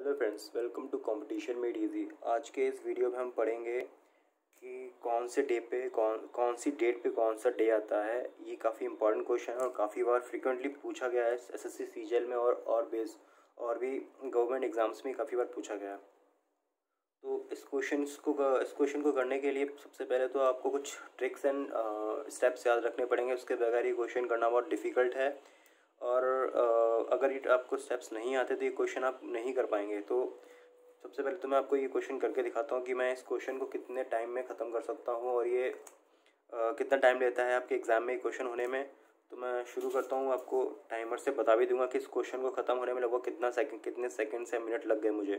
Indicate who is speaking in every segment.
Speaker 1: Hello friends, welcome to competition made easy. आज के इस वीडियो में हम पढ़ेंगे कि कौन से डे पे कौन सी डेट पे कौन सा डे आता है। ये काफ़ी इंपॉर्टेंट क्वेश्चन है और काफ़ी बार फ्रिक्वेंटली पूछा गया है एसएससी सीजीएल में और भी गवर्नमेंट एग्जाम्स में काफ़ी बार पूछा गया है। तो इस क्वेश्चन को करने के लिए सबसे पहले तो आपको कुछ ट्रिक्स एंड स्टेप्स याद रखने पड़ेंगे। उसके बगैर ये क्वेश्चन करना बहुत डिफ़िकल्ट है और अगर ये आपको स्टेप्स नहीं आते तो ये क्वेश्चन आप नहीं कर पाएंगे। तो सबसे पहले तो मैं आपको ये क्वेश्चन करके दिखाता हूँ कि मैं इस क्वेश्चन को कितने टाइम में ख़त्म कर सकता हूँ और ये कितना टाइम लेता है आपके एग्ज़ाम में क्वेश्चन होने में। तो मैं शुरू करता हूँ, आपको टाइमर से बता भी दूंगा कि इस क्वेश्चन को ख़त्म होने में लगभग कितने सेकंड या मिनट लग गए मुझे।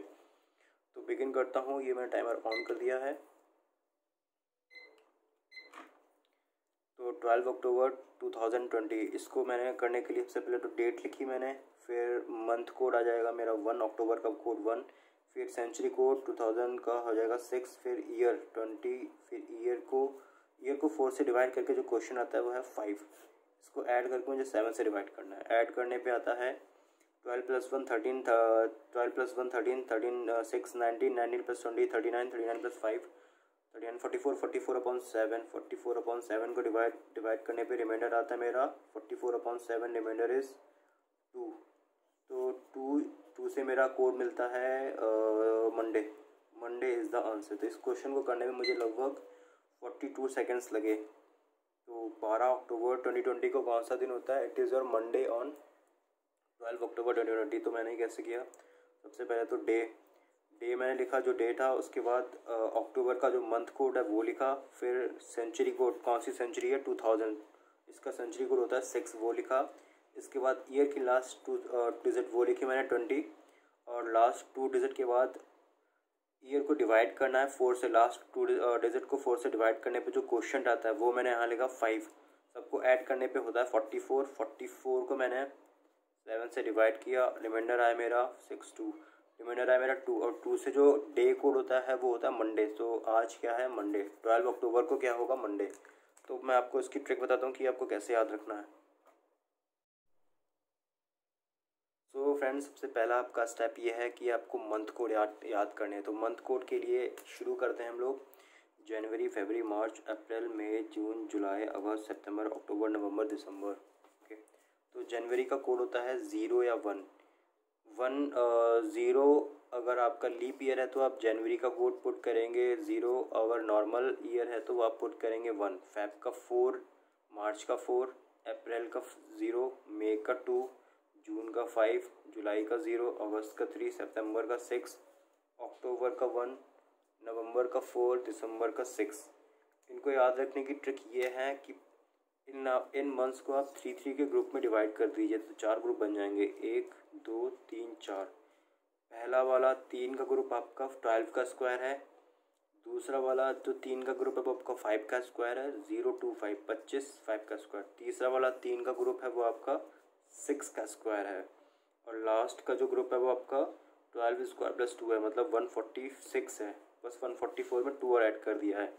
Speaker 1: तो बिगिन करता हूँ। ये मैंने टाइमर ऑन कर दिया है। तो 12 अक्टूबर 2020 इसको मैंने करने के लिए सबसे पहले तो डेट लिखी मैंने, फिर मंथ कोड आ जाएगा मेरा 1 अक्टूबर का कोड 1, फिर सेंचुरी कोड 2000 का हो जाएगा 6, फिर ईयर 20, फिर ईयर को 4 से डिवाइड करके जो क्वेश्चन आता है वो है 5। इसको ऐड करके मुझे 7 से डिवाइड करना है। ऐड करने पे आता है 12 + 1 13, 12 + 1 13, 13 6 19, 19 + 20 39, 39 + 5 39, 44, 44/7 को डिवाइड करने पे रिमाइंडर आता है मेरा 44/7, रिमाइंडर इज़ 2। तो 2 से मेरा कोड मिलता है मंडे इज़ द आंसर। तो इस क्वेश्चन को करने में मुझे लगभग 42 सेकेंड्स लगे। तो 12 अक्टूबर 2020 को कौन सा दिन होता है? It is your Monday on 12 अक्टूबर 2020। तो मैंने कैसे किया? सबसे पहले तो डे मैंने लिखा जो डे था, उसके बाद अक्टूबर का जो मंथ कोड है वो लिखा, फिर सेंचुरी कोड, कौन सी सेंचुरी है 2000, इसका सेंचुरी कोड होता है 6, वो लिखा। इसके बाद ईयर की लास्ट 2 डिजिट वो लिखी मैंने 20, और लास्ट 2 डिजिट के बाद ईयर को डिवाइड करना है 4 से। लास्ट 2 डिजिट को 4 से डिवाइड करने पे जो क्वेश्चन आता है वो मैंने यहाँ लिखा 5। सबको ऐड करने पे होता है 44 को मैंने 7 से डिवाइड किया, रिमाइंडर आया मेरा 2, रिमाइंडर आया मेरा 2, और 2 से जो डे कोड होता है वो होता है मंडे। तो आज क्या है? मंडे। 12 अक्टूबर को क्या होगा? मंडे। तो मैं आपको इसकी ट्रिक बताता हूँ कि आपको कैसे याद रखना है। तो फ्रेंड्स, सबसे पहला आपका स्टेप ये है कि आपको मंथ कोड याद करने हैं। तो मंथ कोड के लिए शुरू करते हैं हम लोग। जनवरी, फरवरी, मार्च, अप्रैल, मई, जून, जुलाई, अगस्त, सितंबर, अक्टूबर, नवंबर, दिसंबर। ओके। तो जनवरी का कोड होता है 0 या 1। 0 अगर आपका लीप ईयर है तो आप जनवरी का कोड पुट करेंगे 0, अगर नॉर्मल ईयर है तो आप पुट करेंगे 1। फेब का 4, मार्च का 4, अप्रैल का 0, मई का 2, जून का 5, जुलाई का 0, अगस्त का 3, सितंबर का 6, अक्टूबर का 1, नवंबर का 4, दिसंबर का 6। इनको याद रखने की ट्रिक ये है कि इन मंथ्स को आप 3 के ग्रुप में डिवाइड कर दीजिए तो 4 ग्रुप बन जाएंगे, 1 2 3 4। पहला वाला 3 का ग्रुप आपका 12 का स्क्वायर है। दूसरा वाला जो 3 का ग्रुप है वो आपका 5 का स्क्वायर है, 0 2 5 25, 5 का स्क्वायर। तीसरा वाला 3 का ग्रुप है वो आपका 6 का स्क्वायर है, और लास्ट का जो ग्रुप है वो आपका 12 स्क्वायर प्लस 2 है, मतलब 146 है। बस 144 में 2 और ऐड कर दिया है।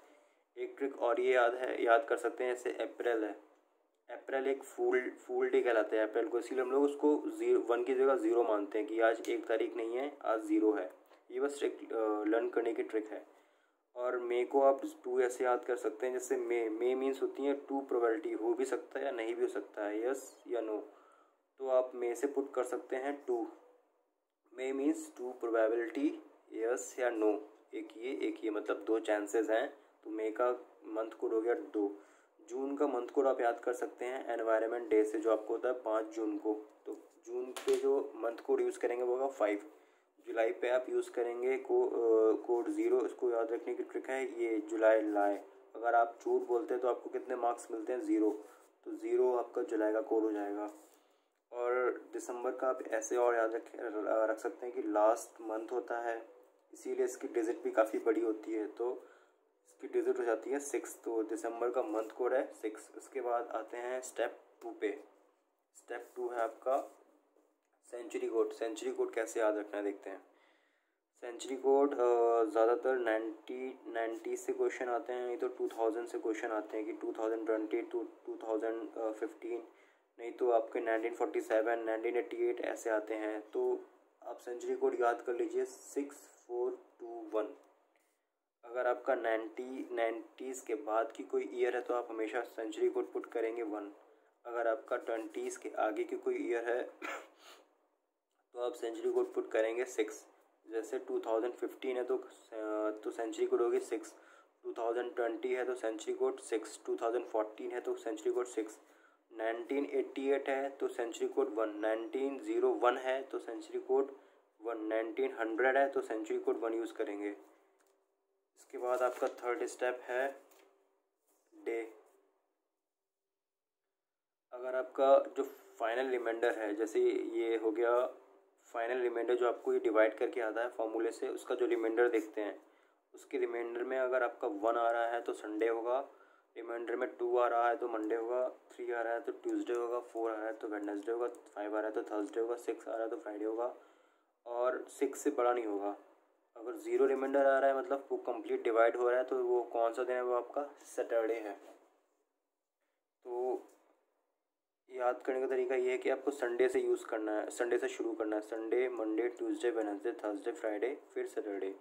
Speaker 1: एक ट्रिक और ये याद कर सकते हैं, जैसे अप्रैल है। अप्रैल एक फूल डे कहलाता है अप्रैल को, इसीलिए हम लोग उसको 1 की जगह 0 मानते हैं कि आज 1 तारीख नहीं है, आज 0 है। ये बस ट्रिक लर्न करने की ट्रिक है। और मई को आप 2 ऐसे याद कर सकते हैं, जैसे मई मीन्स होती है 2 प्रोबेबिलिटी, हो भी सकता है या नहीं भी हो सकता है, यस या नो। तो आप मई से पुट कर सकते हैं 2। मई मीन्स 2 प्रोबेबिलिटी, यस या नो। एक ये मतलब 2 चांसेस हैं। तो मई का मंथ कोड हो गया 2। जून का मंथ कोड आप याद कर सकते हैं एनवायरनमेंट डे से, जो आपको होता है 5 जून को। तो जून पे जो मंथ कोड यूज़ करेंगे वो होगा 5। जुलाई पे आप यूज़ करेंगे कोड 0। इसको याद रखने की ट्रिक है ये जुलाई लाई। अगर आप झूठ बोलते हैं तो आपको कितने मार्क्स मिलते हैं? 0। तो 0 आपका जुलाई का कोड हो जाएगा। और दिसंबर का आप ऐसे और याद रख सकते हैं कि लास्ट मंथ होता है, इसीलिए इसकी डिजिट भी काफ़ी बड़ी होती है, तो इसकी डिजिट हो जाती है 6। तो दिसंबर का मंथ कोड है 6। उसके बाद आते हैं स्टेप 2 पे। स्टेप 2 है आपका सेंचुरी कोड। सेंचुरी कोड कैसे याद रखना है देखते हैं। सेंचुरी कोड ज़्यादातर 90 से क्वेश्चन आते हैं, नहीं तो 2000 से क्वेश्चन आते हैं कि 2020 to 2015, नहीं तो आपके 1947 1988 ऐसे आते हैं। तो आप सेंचुरी कोड याद कर लीजिए 6421। अगर आपका 90s के बाद की कोई ईयर है तो आप हमेशा सेंचुरी कोड पुट करेंगे 1। अगर आपका 20s के आगे की कोई ईयर है तो आप सेंचुरी कोड पुट करेंगे 6। जैसे 2015 है तो सेंचुरी कोड होगी 6, 2020 है तो सेंचुरी कोड 6, 2014 है तो सेंचुरी कोड 6, 1988 है तो सेंचुरी कोड 1, 1901 है तो सेंचुरी कोड 1, 1900 है तो सेंचुरी कोड 1 यूज़ करेंगे। इसके बाद आपका थर्ड स्टेप है डे। अगर आपका जो फाइनल रिमाइंडर है, जैसे ये हो गया फाइनल रिमाइंडर जो आपको ये डिवाइड करके आता है फॉर्मूले से, उसका जो रिमाइंडर देखते हैं उसके रिमाइंडर में अगर आपका 1 आ रहा है तो संडे होगा, रिमाइंडर में 2 आ रहा है तो मंडे होगा, 3 आ रहा है तो ट्यूसडे होगा, 4 आ रहा है तो वेडनेसडे होगा, 5 आ रहा है तो थर्सडे होगा, 6 आ रहा है तो फ्राइडे होगा और 6 से बड़ा नहीं होगा। अगर 0 रिमाइंडर आ रहा है मतलब वो कंप्लीट डिवाइड हो रहा है तो वो कौन सा दिन है, वो आपका सैटरडे है। तो याद करने का तरीका ये है कि आपको संडे से यूज़ करना है, संडे से शुरू करना है। Sunday, Monday, Tuesday, Wednesday, Thursday, Friday, फिर सैटरडे।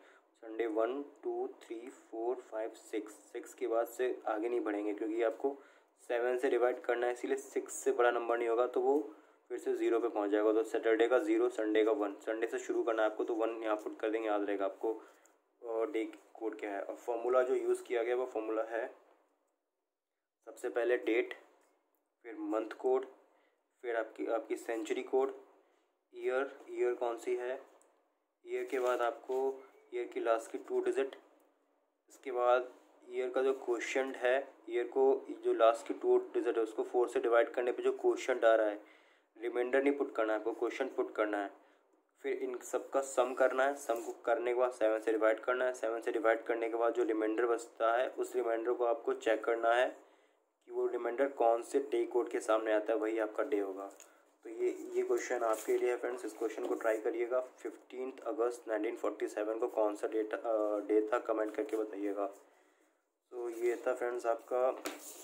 Speaker 1: संडे 1 2 3 4 5 6 के बाद से आगे नहीं बढ़ेंगे क्योंकि आपको 7 से डिवाइड करना है, इसीलिए 6 से बड़ा नंबर नहीं होगा तो वो फिर से 0 पे पहुंच जाएगा। तो सैटरडे का 0, संडे का 1, संडे से शुरू करना है आपको तो 1 यहाँ पुट कर देंगे, याद रहेगा आपको। और डे कोड क्या है और फॉर्मूला जो यूज़ किया गया वो फॉर्मूला है सबसे पहले डेट, फिर मंथ कोड, फिर आपकी सेंचुरी कोड, ईयर कौन सी है, ईयर के बाद आपको ईयर की लास्ट की 2 डिजिट, इसके बाद ईयर का जो क्वोशिएंट है, ईयर को जो लास्ट की 2 डिजिट है उसको 4 से डिवाइड करने पे जो क्वोशिएंट आ रहा है, रिमाइंडर नहीं पुट करना है आपको, क्वोशिएंट पुट करना है। फिर इन सब का सम करना है, सम को करने के बाद 7 से डिवाइड करना है, 7 से डिवाइड करने के बाद जो रिमाइंडर बचता है उस रिमाइंडर को आपको चेक करना है कि वो रिमाइंडर कौन से डे कोड के सामने आता है, वही आपका डे होगा। तो ये क्वेश्चन आपके लिए है फ्रेंड्स, इस क्वेश्चन को ट्राई करिएगा। 15 अगस्त 1947 को कौन सा डे था, कमेंट करके बताइएगा। तो ये था फ्रेंड्स आपका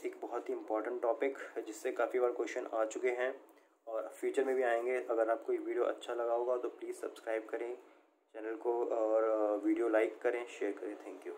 Speaker 1: एक बहुत ही इम्पॉर्टेंट टॉपिक जिससे काफ़ी बार क्वेश्चन आ चुके हैं और फ्यूचर में भी आएंगे। अगर आपको ये वीडियो अच्छा लगा होगा तो प्लीज़ सब्सक्राइब करें चैनल को और वीडियो लाइक करें, शेयर करें। Thank you.